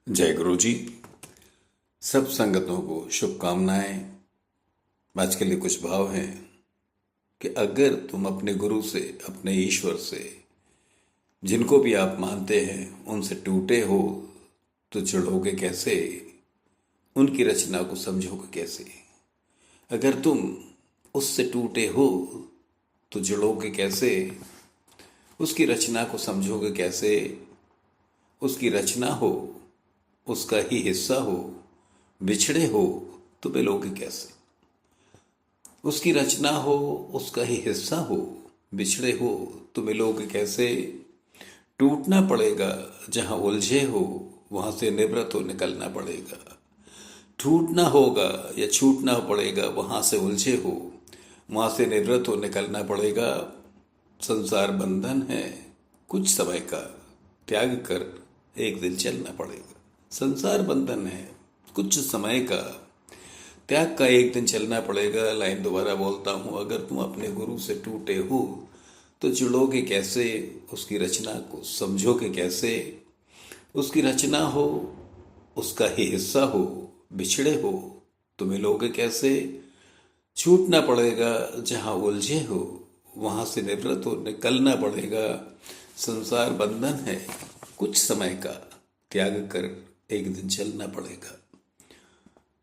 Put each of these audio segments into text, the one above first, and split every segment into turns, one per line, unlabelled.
जय गुरु जी। सब संगतों को शुभकामनाएं। आज के लिए कुछ भाव हैं कि अगर तुम अपने गुरु से, अपने ईश्वर से, जिनको भी आप मानते हैं, उनसे टूटे हो तो जुड़ोगे कैसे? उनकी रचना को समझोगे कैसे? अगर तुम उससे टूटे हो तो जुड़ोगे कैसे? उसकी रचना को समझोगे कैसे? उसकी रचना हो, उसका ही हिस्सा हो, बिछड़े हो तो मिलोगे कैसे? उसकी रचना हो, उसका ही हिस्सा हो, बिछड़े हो तो मिलोगे कैसे? टूटना पड़ेगा जहां उलझे हो, वहां से निवृत्त हो निकलना पड़ेगा। टूटना होगा या छूटना पड़ेगा, वहां से उलझे हो, वहां से निवृत्त हो निकलना पड़ेगा। संसार बंधन है, कुछ समय का त्याग कर एक दिन चलना पड़ेगा। संसार बंधन है, कुछ समय का त्याग का एक दिन चलना पड़ेगा। लाइन दोबारा बोलता हूं, अगर तुम अपने गुरु से टूटे हो तो जुड़ोगे कैसे? उसकी रचना को समझोगे कैसे? उसकी रचना हो, उसका ही हिस्सा हो, बिछड़े हो तो मिलोगे कैसे? छूटना पड़ेगा जहां उलझे हो, वहां से निवृत्त हो निकलना पड़ेगा। संसार बंधन है, कुछ समय का त्याग कर एक दिन चलना पड़ेगा।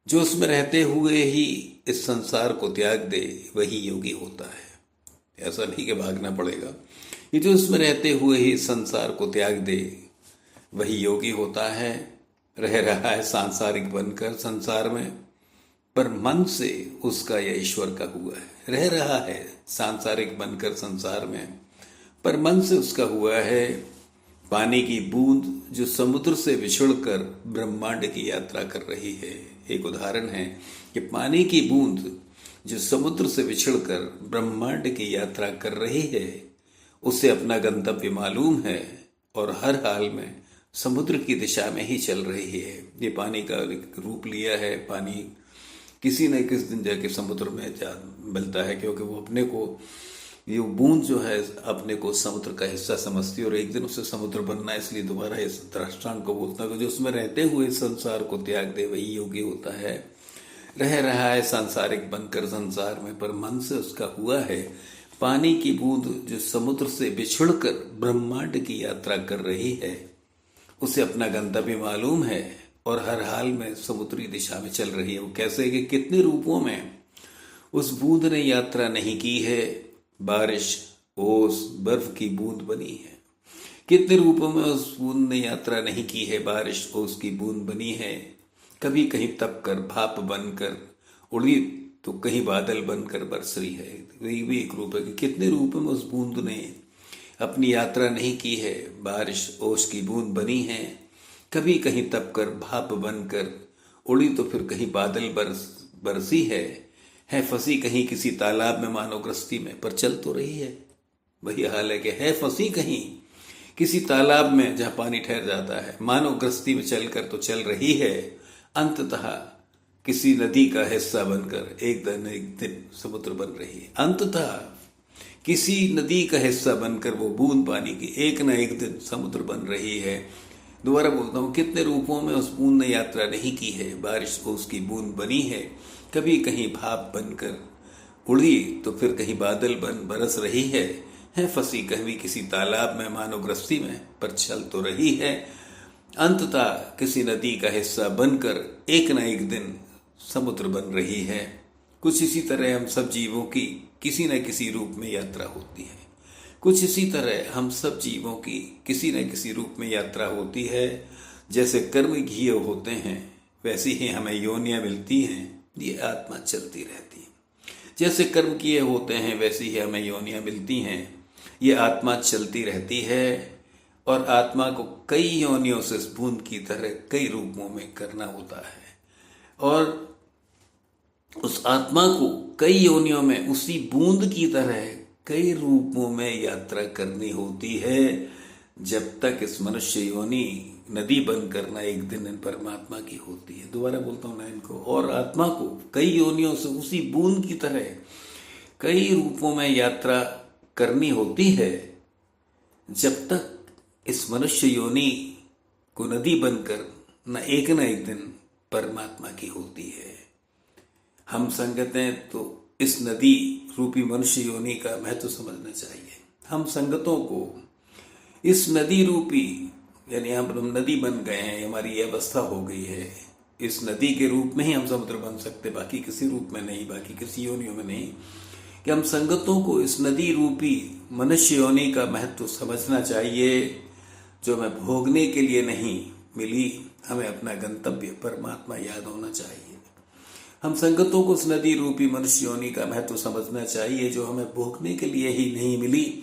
जो उसमें रहते हुए ही इस संसार को त्याग दे वही योगी होता है। ऐसा नहीं कि भागना पड़ेगा। ये जो उसमें रहते हुए ही संसार को त्याग दे वही योगी होता है। रह रहा है सांसारिक बनकर संसार में, पर मन से उसका या ईश्वर का हुआ है। रह रहा है सांसारिक बनकर संसार में, पर मन से उसका हुआ है। पानी की बूंद जो समुद्र से बिछुड़कर ब्रह्मांड की यात्रा कर रही है। एक उदाहरण है कि पानी की बूंद जो समुद्र से बिछुड़कर ब्रह्मांड की यात्रा कर रही है, उसे अपना गंतव्य मालूम है और हर हाल में समुद्र की दिशा में ही चल रही है। ये पानी का रूप लिया है। पानी किसी न किसी दिन जाके समुद्र में जा मिलता है, क्योंकि वो अपने को, ये बूंद जो है अपने को समुद्र का हिस्सा समझती है और एक दिन उसे समुद्र बनना है। इसलिए दोबारा इस दृष्टांत को बोलता है कि जो उसमें रहते हुए संसार को त्याग दे वही योगी होता है। रह रहा है सांसारिक बनकर संसार में, पर मन से उसका हुआ है। पानी की बूंद जो समुद्र से बिछुड़कर ब्रह्मांड की यात्रा कर रही है, उसे अपना गंतव्य मालूम है और हर हाल में समुद्री दिशा में चल रही है। वो कैसे कि कितने रूपों में उस बूंद ने यात्रा नहीं की है। बारिश, ओस, बर्फ की बूंद बनी है। कितने रूपों में उस बूंद ने यात्रा नहीं की है। बारिश, ओस की बूंद बनी है। कभी कहीं तप कर भाप बनकर उड़ी तो कहीं बादल बनकर बरस रही है। वही भी एक रूप है कि कितने रूपों में उस बूंद ने अपनी यात्रा नहीं की है। बारिश, ओस की बूंद बनी है। कभी कहीं तप कर भाप बनकर उड़ी तो फिर कहीं बादल बरसी है फंसी कहीं किसी तालाब में मानो गृहस्थी में, पर चल तो रही है। वही हाल है कि है फंसी कहीं किसी तालाब में जहां पानी ठहर जाता है, मानो गृहस्थी में चलकर तो चल रही है। अंततः किसी नदी का हिस्सा बनकर एक दिन समुद्र बन रही है। अंततः किसी नदी का हिस्सा बनकर वो बूंद पानी की एक न एक दिन समुद्र बन रही है। दोबारा बोलता हूँ, कितने रूपों में उस बूंद ने यात्रा नहीं की है। बारिश को उसकी बूंद बनी है। कभी कहीं भाप बनकर उड़ी तो फिर कहीं बादल बन बरस रही है फंसी कभी किसी तालाब में मानो गृहस्थी में, पर चल तो रही है। अंततः किसी नदी का हिस्सा बनकर एक न एक दिन समुद्र बन रही है। कुछ इसी तरह हम सब जीवों की किसी न किसी रूप में यात्रा होती है। कुछ इसी तरह हम सब जीवों की किसी न किसी रूप में यात्रा होती है। जैसे कर्म किए होते हैं वैसी ही हमें योनियां मिलती हैं। ये आत्मा चलती रहती है। जैसे कर्म किए होते हैं वैसी ही हमें योनियां मिलती हैं। ये आत्मा चलती रहती है और आत्मा को कई योनियों से इस बूंद की तरह कई रूपों में करना होता है और उस आत्मा को कई योनियों में उसी बूंद की तरह कई रूपों में यात्रा करनी होती है, जब तक इस मनुष्य योनि नदी बन करना एक दिन परमात्मा की होती है। दोबारा बोलता हूं लाइन को, और आत्मा को कई योनियों से उसी बूंद की तरह कई रूपों में यात्रा करनी होती है, जब तक इस मनुष्य योनि को नदी बनकर न एक दिन परमात्मा की होती है। हम संगतें तो इस नदी रूपी मनुष्य योनि का महत्व समझना चाहिए। हम संगतों को इस नदी रूपी, यानी हम नदी बन गए हैं, हमारी ये अवस्था हो गई है, इस नदी के रूप में ही हम समुद्र बन सकते, बाकी किसी रूप में नहीं, बाकी किसी योनियों में नहीं, कि हम संगतों को इस नदी रूपी मनुष्य योनि का महत्व समझना चाहिए, जो हमें भोगने के लिए नहीं मिली। हमें अपना गंतव्य परमात्मा याद होना चाहिए। हम संगतों को इस नदी रूपी मनुष्य योनि का महत्व समझना चाहिए, जो हमें भोगने के लिए ही नहीं मिली।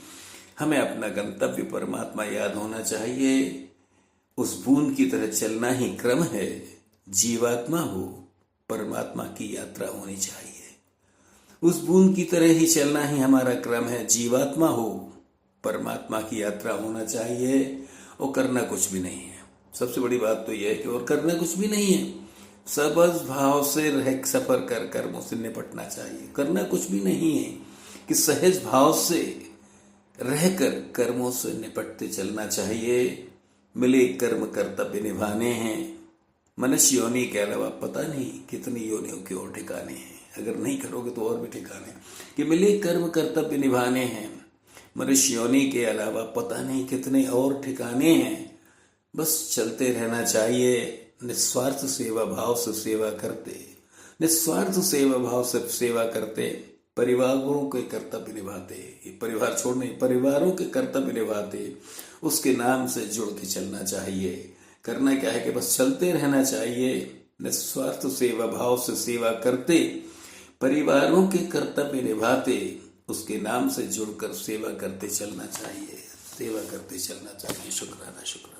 हमें अपना गंतव्य परमात्मा याद होना चाहिए। उस बूंद की तरह चलना ही क्रम है। जीवात्मा हो, परमात्मा की यात्रा होनी चाहिए। उस बूंद की तरह ही चलना ही हमारा क्रम है। जीवात्मा हो, परमात्मा की यात्रा होना चाहिए, और करना कुछ भी नहीं है। सबसे बड़ी बात तो यह है कि और करना कुछ भी नहीं है। सबज भाव से रह सफर कर कर्मों से निपटना चाहिए। करना कुछ भी नहीं है कि सहज भाव से रहकर कर्मों से निपटते चलना चाहिए। मिले कर्म कर्तव्य निभाने हैं। मनुष्य योनि के अलावा पता नहीं कितनी योनियों के और ठिकाने हैं। अगर नहीं करोगे तो और भी ठिकाने हैं कि मिले कर्म कर्तव्य निभाने हैं। मनुष्य योनि के अलावा पता नहीं कितने और ठिकाने हैं। बस चलते रहना चाहिए, निस्वार्थ सेवा भाव से सेवा करते, निस्वार्थ सेवा भाव से सेवा करते, परिवारों के कर्तव्य निभाते, ये परिवार छोड़ने, परिवारों के कर्तव्य निभाते, उसके नाम से जुड़ के चलना चाहिए। करना क्या है कि बस चलते रहना चाहिए, निस्वार्थ सेवा भाव से सेवा करते, परिवारों के कर्तव्य निभाते, उसके नाम से जुड़कर सेवा करते चलना चाहिए, सेवा करते चलना चाहिए। शुक्राना शुक्राना।